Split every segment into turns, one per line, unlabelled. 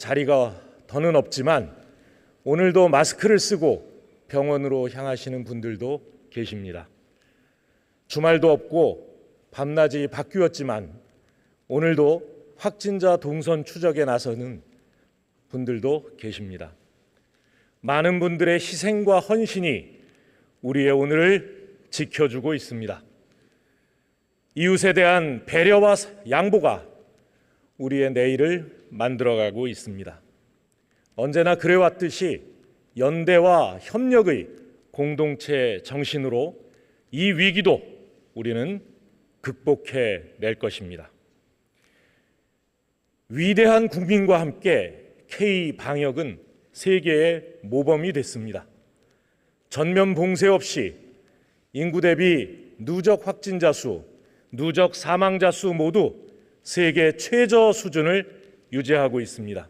자리가 더는 없지만 오늘도 마스크를 쓰고 병원으로 향하시는 분들도 계십니다. 주말도 없고 밤낮이 바뀌었지만 오늘도 확진자 동선 추적에 나서는 분들도 계십니다. 많은 분들의 희생과 헌신이 우리의 오늘을 지켜주고 있습니다. 이웃에 대한 배려와 양보가 우리의 내일을 만들어가고 있습니다. 언제나 그래왔듯이 연대와 협력의 공동체 정신으로 이 위기도 우리는 극복해 낼 것입니다. 위대한 국민과 함께 K-방역은 세계의 모범이 됐습니다. 전면 봉쇄 없이 인구 대비 누적 확진자 수, 누적 사망자 수 모두 세계 최저 수준을 유지하고 있습니다.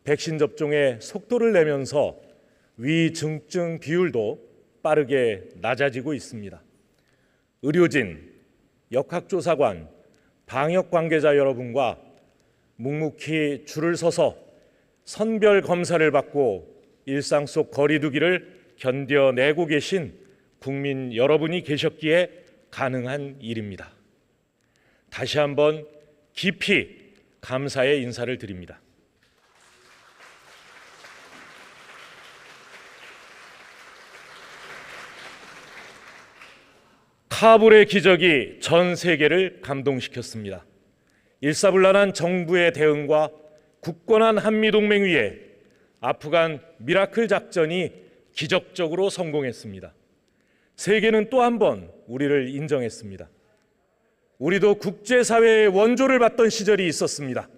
백신 접종에 속도를 내면서 위중증 비율도 빠르게 낮아지고 있습니다. 의료진, 역학조사관, 방역 관계자 여러분과 묵묵히 줄을 서서 선별 검사를 받고 일상 속 거리 두기를 견뎌내고 계신 국민 여러분이 계셨기에 가능한 일입니다. 다시 한번 깊이 감사의 인사를 드립니다. 카불의 기적이 전 세계를 감동시켰습니다. 일사불란한 정부의 대응과 굳건한 한미동맹 위에 아프간 미라클 작전이 기적적으로 성공했습니다. 세계는 또 한 번 우리를 인정했습니다. 우리도 국제사회의 원조를 받던 시절이 있었습니다.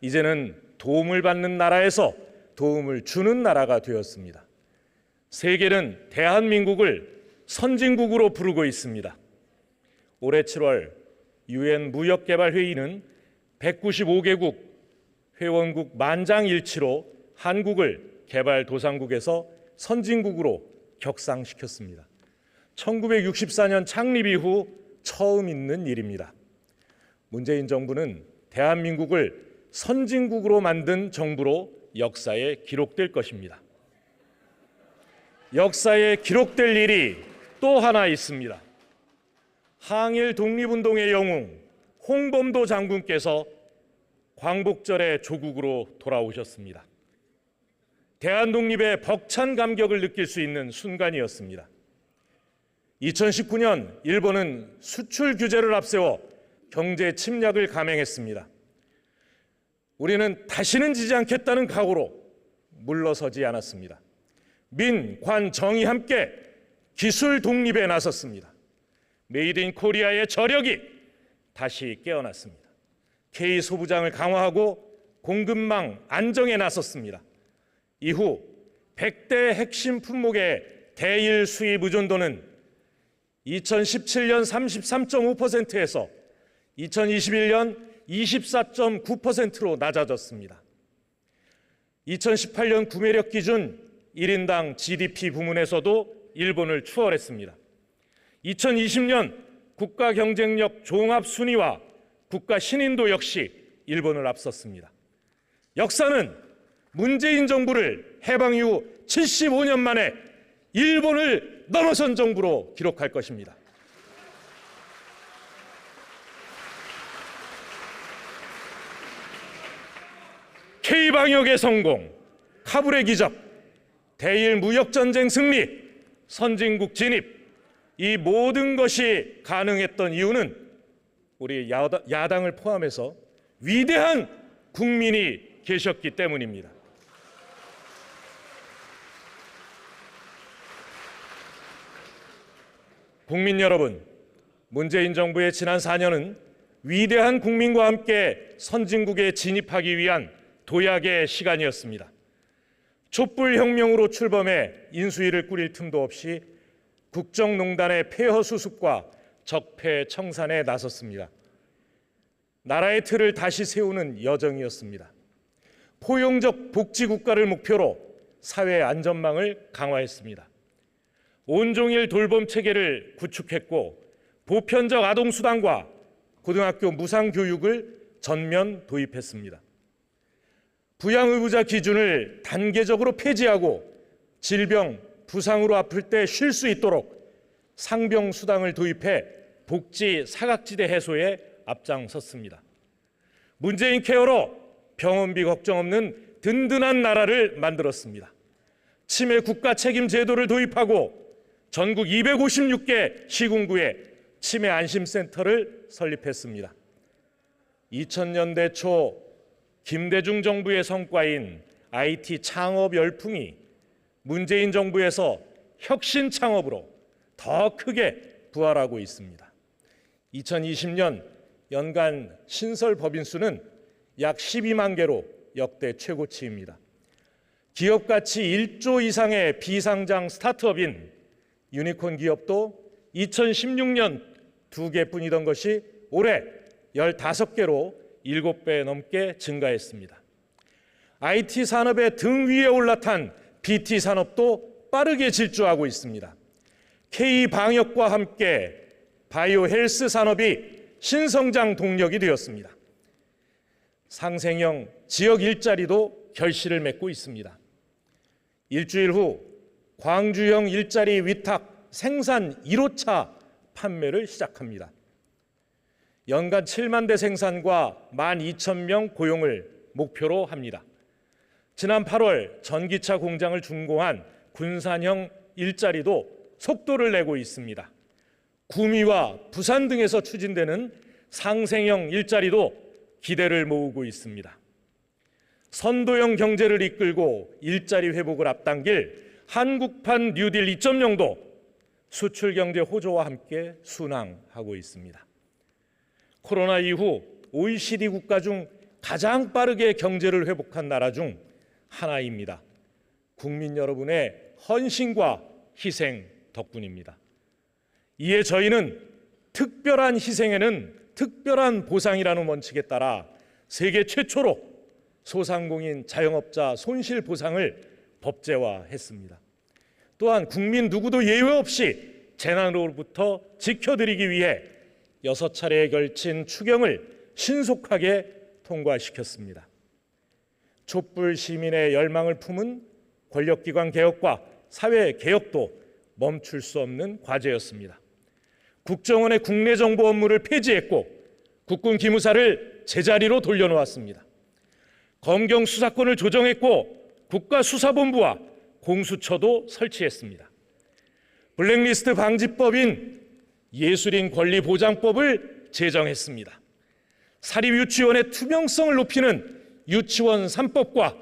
이제는 도움을 받는 나라에서 도움을 주는 나라가 되었습니다. 세계는 대한민국을 선진국으로 부르고 있습니다. 올해 7월 UN 무역개발회의는 195개국 회원국 만장일치로 한국을 개발도상국에서 선진국으로 격상시켰습니다. 1964년 창립 이후 처음 있는 일입니다. 문재인 정부는 대한민국을 선진국으로 만든 정부로 역사에 기록될 것입니다. 역사에 기록될 일이 또 하나 있습니다. 항일 독립운동의 영웅 홍범도 장군께서 광복절에 조국으로 돌아오셨습니다. 대한독립의 벅찬 감격을 느낄 수 있는 순간이었습니다. 2019년 일본은 수출 규제를 앞세워 경제 침략을 감행했습니다. 우리는 다시는 지지 않겠다는 각오로 물러서지 않았습니다. 민, 관, 정이 함께 기술 독립에 나섰습니다. 메이드 인 코리아의 저력이 다시 깨어났습니다. K소부장을 강화하고 공급망 안정에 나섰습니다. 이후 100대 핵심 품목의 대일 수입 의존도는 2017년 33.5%에서 2021년 24.9%로 낮아졌습니다. 2018년 구매력 기준 1인당 GDP 부문에서도 일본을 추월했습니다. 2020년 국가 경쟁력 종합 순위와 국가 신인도 역시 일본을 앞섰습니다. 역사는 문재인 정부를 해방 이후 75년 만에 일본을 넘어선 정부로 기록할 것입니다. K방역의 성공, 카불의 기적, 대일 무역전쟁 승리, 선진국 진입, 이 모든 것이 가능했던 이유는 우리 야당을 포함해서 위대한 국민이 계셨기 때문입니다. 국민 여러분, 문재인 정부의 지난 4년은 위대한 국민과 함께 선진국에 진입하기 위한 도약의 시간이었습니다. 촛불혁명으로 출범해 인수위를 꾸릴 틈도 없이 국정농단의 폐허 수습과 적폐 청산에 나섰습니다. 나라의 틀을 다시 세우는 여정이었습니다. 포용적 복지국가를 목표로 사회 안전망을 강화했습니다. 온종일 돌봄 체계를 구축했고 보편적 아동수당과 고등학교 무상교육을 전면 도입했습니다. 부양의무자 기준을 단계적으로 폐지하고 질병, 부상으로 아플 때 쉴 수 있도록 상병수당을 도입해 복지 사각지대 해소에 앞장섰습니다. 문재인 케어로 병원비 걱정 없는 든든한 나라를 만들었습니다. 치매 국가 책임 제도를 도입하고 전국 256개 시군구에 치매 안심센터를 설립했습니다. 2000년대 초 김대중 정부의 성과인 IT 창업 열풍이 문재인 정부에서 혁신 창업으로 더 크게 부활하고 있습니다. 2020년 연간 신설 법인 수는 약 12만 개로 역대 최고치입니다. 기업 가치 1조 이상의 비상장 스타트업인 유니콘 기업도 2016년 2개뿐이던 것이 올해 15개로 7배 넘게 증가했습니다. IT 산업의 등 위에 올라탄 BT 산업도 빠르게 질주하고 있습니다. K-방역과 함께 바이오 헬스 산업이 신성장 동력이 되었습니다. 상생형 지역 일자리도 결실을 맺고 있습니다. 일주일 후 광주형 일자리 위탁 생산 1호차 판매를 시작합니다. 연간 7만 대 생산과 12,000명 고용을 목표로 합니다. 지난 8월 전기차 공장을 준공한 군산형 일자리도 속도를 내고 있습니다. 구미와 부산 등에서 추진되는 상생형 일자리도 기대를 모으고 있습니다. 선도형 경제를 이끌고 일자리 회복을 앞당길 한국판 뉴딜 2.0도 수출 경제 호조와 함께 순항하고 있습니다. 코로나 이후 OECD 국가 중 가장 빠르게 경제를 회복한 나라 중 하나입니다. 국민 여러분의 헌신과 희생 덕분입니다. 이에 저희는 특별한 희생에는 특별한 보상이라는 원칙에 따라 세계 최초로 소상공인 자영업자 손실보상을 법제화했습니다. 또한 국민 누구도 예외 없이 재난으로부터 지켜드리기 위해 6차례에 걸친 추경을 신속하게 통과시켰습니다. 촛불 시민의 열망을 품은 권력기관 개혁과 사회 개혁도 멈출 수 없는 과제였습니다. 국정원의 국내 정보 업무를 폐지했고 국군 기무사를 제자리로 돌려놓았습니다. 검경 수사권을 조정했고 국가수사본부와 공수처도 설치했습니다. 블랙리스트 방지법인 예술인 권리보장법을 제정했습니다. 사립유치원의 투명성을 높이는 유치원 3법과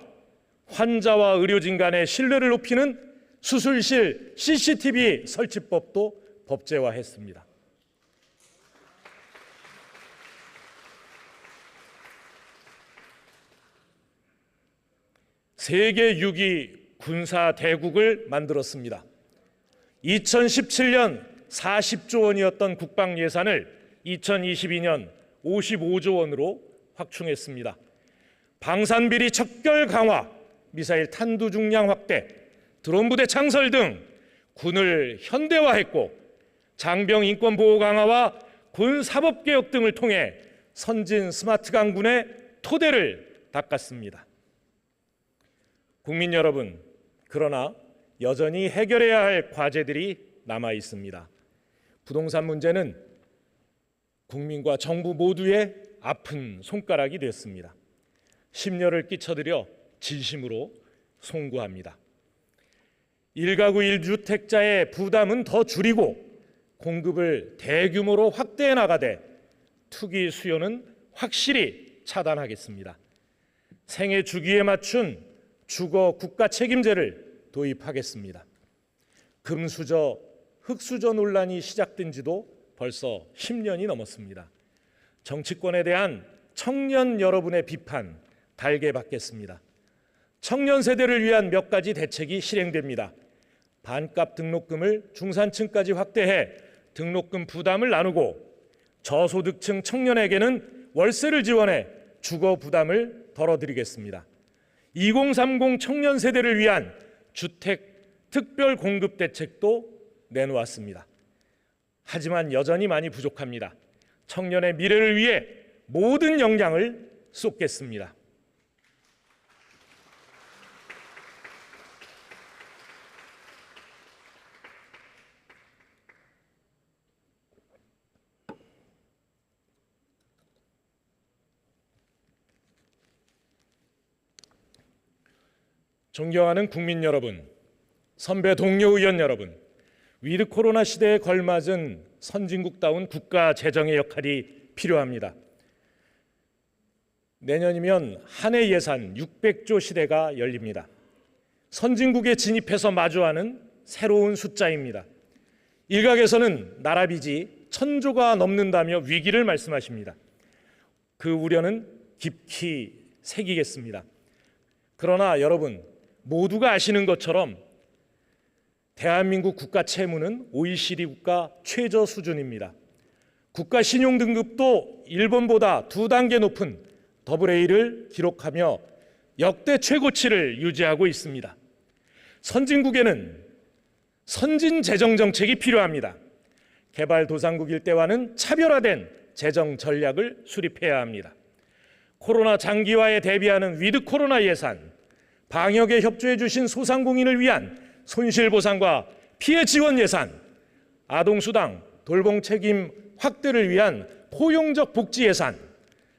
환자와 의료진 간의 신뢰를 높이는 수술실 CCTV 설치법도 법제화했습니다. 세계 6위 군사 대국을 만들었습니다. 2017년 40조 원이었던 국방 예산을 2022년 55조 원으로 확충했습니다. 방산비리 척결 강화, 미사일 탄두 중량 확대, 드론 부대 창설 등 군을 현대화했고 장병 인권 보호 강화와 군 사법 개혁 등을 통해 선진 스마트 강군의 토대를 닦았습니다. 국민 여러분, 그러나 여전히 해결해야 할 과제들이 남아 있습니다. 부동산 문제는 국민과 정부 모두의 아픈 손가락이 됐습니다. 심려를 끼쳐드려 진심으로 송구합니다. 1가구 1주택자의 부담은 더 줄이고 공급을 대규모로 확대해 나가되 투기 수요는 확실히 차단하겠습니다. 생애 주기에 맞춘 주거 국가 책임제를 도입하겠습니다. 금수저, 흙수저 논란이 시작된 지도 벌써 10년이 넘었습니다. 정치권에 대한 청년 여러분의 비판 달게 받겠습니다. 청년 세대를 위한 몇 가지 대책이 실행됩니다. 반값 등록금을 중산층까지 확대해 등록금 부담을 나누고 저소득층 청년에게는 월세를 지원해 주거 부담을 덜어드리겠습니다. 2030 청년 세대를 위한 주택 특별 공급 대책도 내놓았습니다. 하지만 여전히 많이 부족합니다. 청년의 미래를 위해 모든 역량을 쏟겠습니다. 존경하는 국민 여러분, 선배 동료 의원 여러분, 위드 코로나 시대에 걸맞은 선진국다운 국가 재정의 역할이 필요합니다. 내년이면 한 해 예산 600조 시대가 열립니다. 선진국에 진입해서 마주하는 새로운 숫자입니다. 일각에서는 나라 빚이 1000조가 넘는다며 위기를 말씀하십니다. 그 우려는 깊이 새기겠습니다. 그러나 여러분 모두가 아시는 것처럼 대한민국 국가 채무는 OECD 국가 최저 수준입니다. 국가 신용 등급도 일본보다 2단계 높은 AA를 기록하며 역대 최고치를 유지하고 있습니다. 선진국에는 선진 재정 정책이 필요합니다. 개발도상국일 때와는 차별화된 재정 전략을 수립해야 합니다. 코로나 장기화에 대비하는 위드 코로나 예산, 방역에 협조해 주신 소상공인을 위한 손실보상과 피해 지원 예산, 아동수당, 돌봄 책임 확대를 위한 포용적 복지 예산,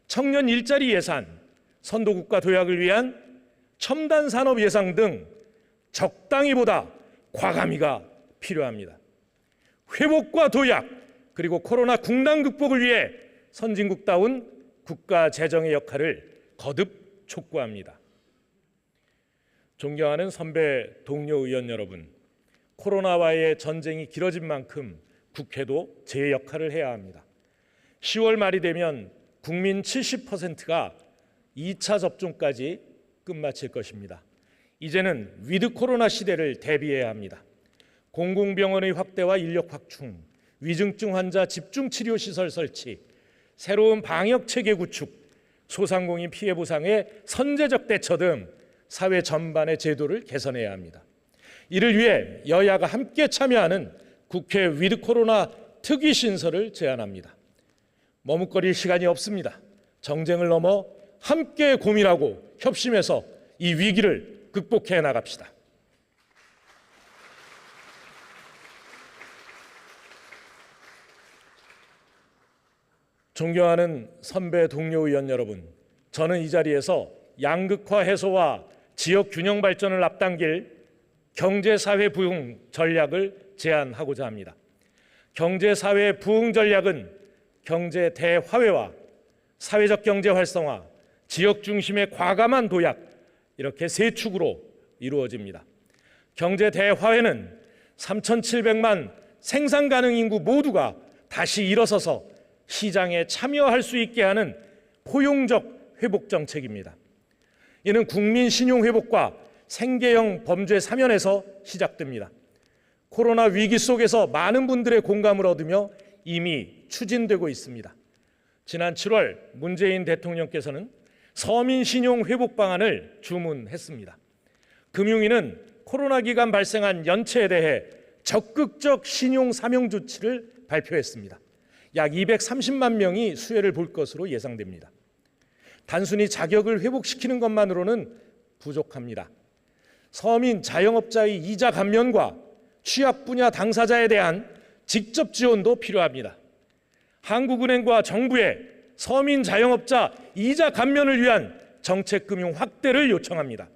청년 일자리 예산, 선도국가 도약을 위한 첨단 산업 예산 등 적당히보다 과감히가 필요합니다. 회복과 도약 그리고 코로나 국난 극복을 위해 선진국다운 국가 재정의 역할을 거듭 촉구합니다. 존경하는 선배 동료 의원 여러분, 코로나와의 전쟁이 길어진 만큼 국회도 제 역할을 해야 합니다. 10월 말이 되면 국민 70%가 2차 접종까지 끝마칠 것입니다. 이제는 위드 코로나 시대를 대비해야 합니다. 공공병원의 확대와 인력 확충, 위중증 환자 집중치료 시설 설치, 새로운 방역 체계 구축, 소상공인 피해 보상의 선제적 대처 등 사회 전반의 제도를 개선해야 합니다. 이를 위해 여야가 함께 참여하는 국회 위드 코로나 특위 신설을 제안합니다. 머뭇거릴 시간이 없습니다. 정쟁을 넘어 함께 고민하고 협심해서 이 위기를 극복해 나갑시다. 존경하는 선배 동료 의원 여러분, 저는 이 자리에서 양극화 해소와 지역 균형 발전을 앞당길 경제사회 부흥 전략을 제안하고자 합니다. 경제사회 부흥 전략은 경제 대화훼와 사회적 경제 활성화, 지역 중심의 과감한 도약, 이렇게 세 축으로 이루어집니다. 경제 대화훼는 3,700만 생산 가능 인구 모두가 다시 일어서서 시장에 참여할 수 있게 하는 포용적 회복 정책입니다. 이는 국민 신용 회복과 생계형 범죄 사면에서 시작됩니다. 코로나 위기 속에서 많은 분들의 공감을 얻으며 이미 추진되고 있습니다. 지난 7월 문재인 대통령께서는 서민 신용 회복 방안을 주문했습니다. 금융위는 코로나 기간 발생한 연체에 대해 적극적 신용 사명 조치를 발표했습니다. 약 230만 명이 수혜를 볼 것으로 예상됩니다. 단순히 자격을 회복시키는 것만으로는 부족합니다. 서민 자영업자의 이자 감면과 취약 분야 당사자에 대한 직접 지원도 필요합니다. 한국은행과 정부의 서민 자영업자 이자 감면을 위한 정책금융 확대를 요청합니다.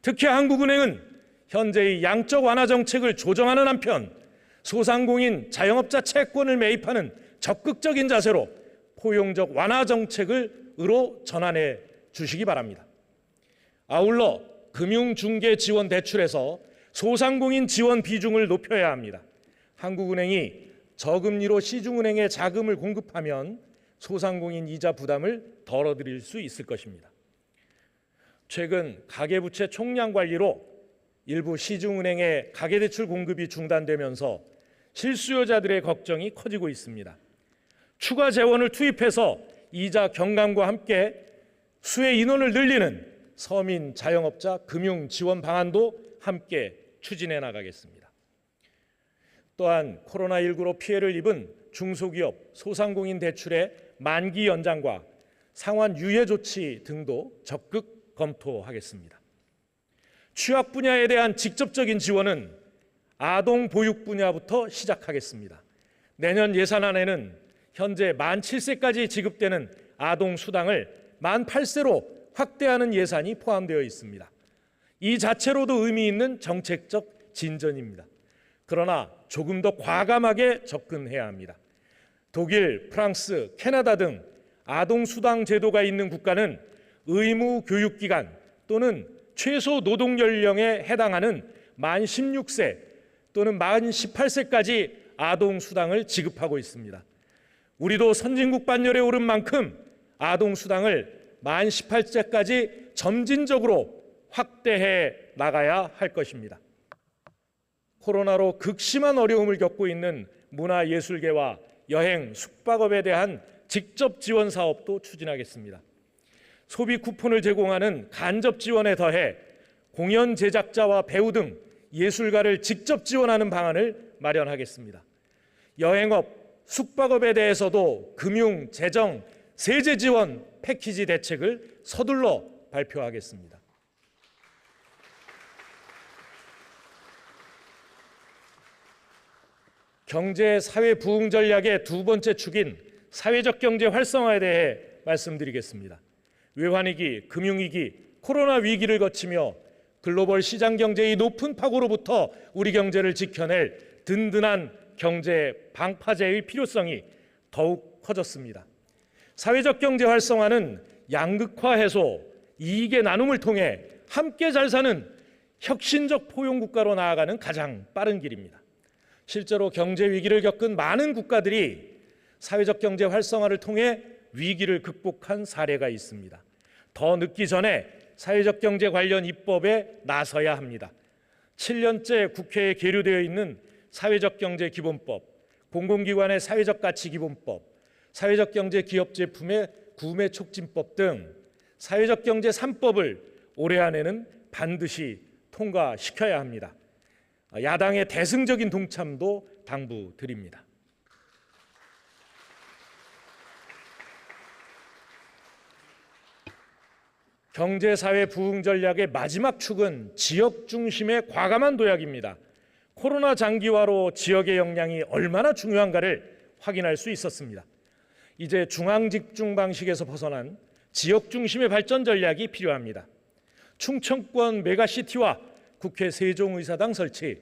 특히 한국은행은 현재의 양적 완화 정책을 조정하는 한편 소상공인 자영업자 채권을 매입하는 적극적인 자세로 포용적 완화 정책으로 전환해 주시기 바랍니다. 아울러 금융중개 지원 대출에서 소상공인 지원 비중을 높여야 합니다. 한국은행이 저금리로 시중은행에 자금을 공급하면 소상공인 이자 부담을 덜어드릴 수 있을 것입니다. 최근 가계부채 총량 관리로 일부 시중은행의 가계대출 공급이 중단되면서 실수요자들의 걱정이 커지고 있습니다. 추가 재원을 투입해서 이자 경감과 함께 수혜 인원을 늘리는 서민 자영업자 금융 지원 방안도 함께 추진해 나가겠습니다. 또한 코로나19로 피해를 입은 중소기업, 소상공인 대출의 만기 연장과 상환 유예 조치 등도 적극 검토하겠습니다. 취약 분야에 대한 직접적인 지원은 아동 보육 분야부터 시작하겠습니다. 내년 예산안에는 현재 만 7세까지 지급되는 아동 수당을 만 8세로 확대하는 예산이 포함되어 있습니다. 이 자체로도 의미 있는 정책적 진전입니다. 그러나 조금 더 과감하게 접근해야 합니다. 독일, 프랑스, 캐나다 등 아동수당 제도가 있는 국가는 의무 교육기간 또는 최소 노동연령에 해당하는 만 16세 또는 만 18세까지 아동수당을 지급하고 있습니다. 우리도 선진국 반열에 오른 만큼 아동수당을 만 18세까지 점진적으로 확대해 나가야 할 것입니다. 코로나로 극심한 어려움을 겪고 있는 문화예술계와 여행, 숙박업에 대한 직접 지원 사업도 추진하겠습니다. 소비 쿠폰을 제공하는 간접 지원에 더해 공연 제작자와 배우 등 예술가를 직접 지원하는 방안을 마련하겠습니다. 여행업, 숙박업에 대해서도 금융, 재정, 세제 지원 패키지 대책을 서둘러 발표하겠습니다. 경제 사회 부흥 전략의 두 번째 축인 사회적 경제 활성화에 대해 말씀드리겠습니다. 외환위기, 금융위기, 코로나 위기를 거치며 글로벌 시장 경제의 높은 파고로부터 우리 경제를 지켜낼 든든한 경제 방파제의 필요성이 더욱 커졌습니다. 사회적 경제 활성화는 양극화 해소, 이익의 나눔을 통해 함께 잘 사는 혁신적 포용국가로 나아가는 가장 빠른 길입니다. 실제로 경제 위기를 겪은 많은 국가들이 사회적 경제 활성화를 통해 위기를 극복한 사례가 있습니다. 더 늦기 전에 사회적 경제 관련 입법에 나서야 합니다. 7년째 국회에 계류되어 있는 사회적 경제 기본법, 공공기관의 사회적 가치 기본법, 사회적 경제 기업 제품의 구매 촉진법 등 사회적 경제 3법을 올해 안에는 반드시 통과시켜야 합니다. 야당의 대승적인 동참도 당부드립니다. 경제사회 부흥 전략의 마지막 축은 지역 중심의 과감한 도약입니다. 코로나 장기화로 지역의 역량이 얼마나 중요한가를 확인할 수 있었습니다. 이제 중앙집중 방식에서 벗어난 지역 중심의 발전 전략이 필요합니다. 충청권 메가시티와 국회 세종의사당 설치,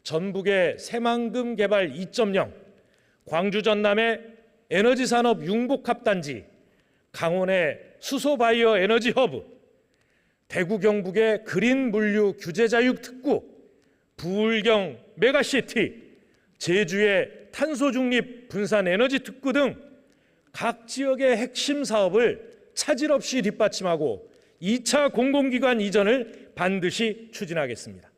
전북의 새만금 개발 2.0, 광주 전남의 에너지산업 융복합단지, 강원의 수소바이오 에너지 허브, 대구 경북의 그린 물류 규제자육 특구, 부울경 메가시티, 제주의 탄소중립 분산 에너지 특구 등 각 지역의 핵심 사업을 차질 없이 뒷받침하고 2차 공공기관 이전을 반드시 추진하겠습니다.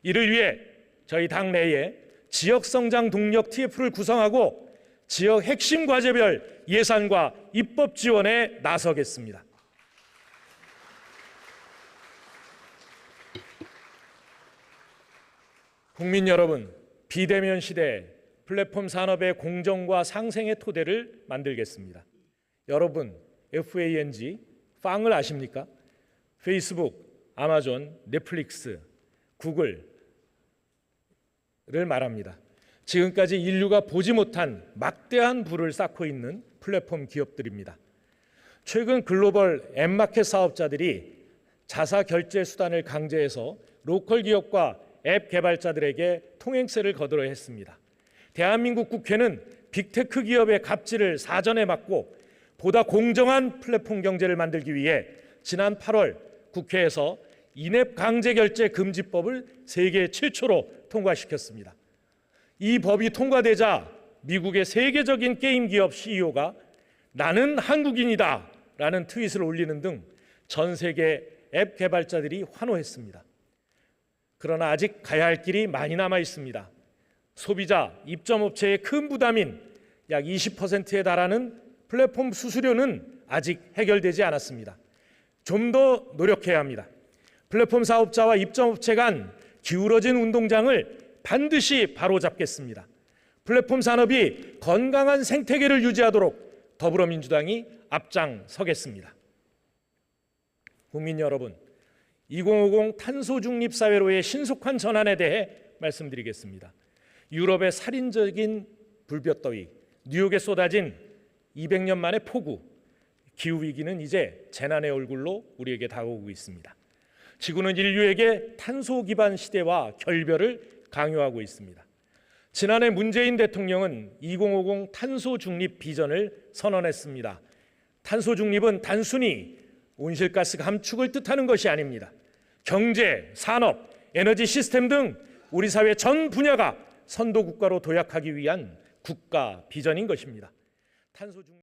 이를 위해 저희 당내에 지역성장 동력 TF를 구성하고 지역 핵심 과제별 예산과 입법 지원에 나서겠습니다. 국민 여러분, 비대면 시대 플랫폼 산업의 공정과 상생의 토대를 만들겠습니다. 여러분, FANG, 팡을 아십니까? 페이스북, 아마존, 넷플릭스, 구글을 말합니다. 지금까지 인류가 보지 못한 막대한 부를 쌓고 있는 플랫폼 기업들입니다. 최근 글로벌 앱마켓 사업자들이 자사 결제 수단을 강제해서 로컬 기업과 앱 개발자들에게 통행세를 거두려 했습니다. 대한민국 국회는 빅테크 기업의 갑질을 사전에 막고 보다 공정한 플랫폼 경제를 만들기 위해 지난 8월 국회에서 인앱 강제 결제 금지법을 세계 최초로 통과시켰습니다. 이 법이 통과되자 미국의 세계적인 게임 기업 CEO가 나는 한국인이다 라는 트윗을 올리는 등 전 세계 앱 개발자들이 환호했습니다. 그러나 아직 가야 할 길이 많이 남아 있습니다. 소비자, 입점업체의 큰 부담인 약 20%에 달하는 플랫폼 수수료는 아직 해결되지 않았습니다. 좀 더 노력해야 합니다. 플랫폼 사업자와 입점업체 간 기울어진 운동장을 반드시 바로잡겠습니다. 플랫폼 산업이 건강한 생태계를 유지하도록 더불어민주당이 앞장서겠습니다. 국민 여러분, 2050 탄소 중립 사회로의 신속한 전환에 대해 말씀드리겠습니다. 유럽의 살인적인 불볕더위, 뉴욕에 쏟아진 200년 만의 폭우, 기후위기는 이제 재난의 얼굴로 우리에게 다가오고 있습니다. 지구는 인류에게 탄소 기반 시대와 결별을 강요하고 있습니다. 지난해 문재인 대통령은 2050 탄소 중립 비전을 선언했습니다. 탄소 중립은 단순히 온실가스 감축을 뜻하는 것이 아닙니다. 경제, 산업, 에너지 시스템 등 우리 사회 전 분야가 선도 국가로 도약하기 위한 국가 비전인 것입니다. 탄소 중립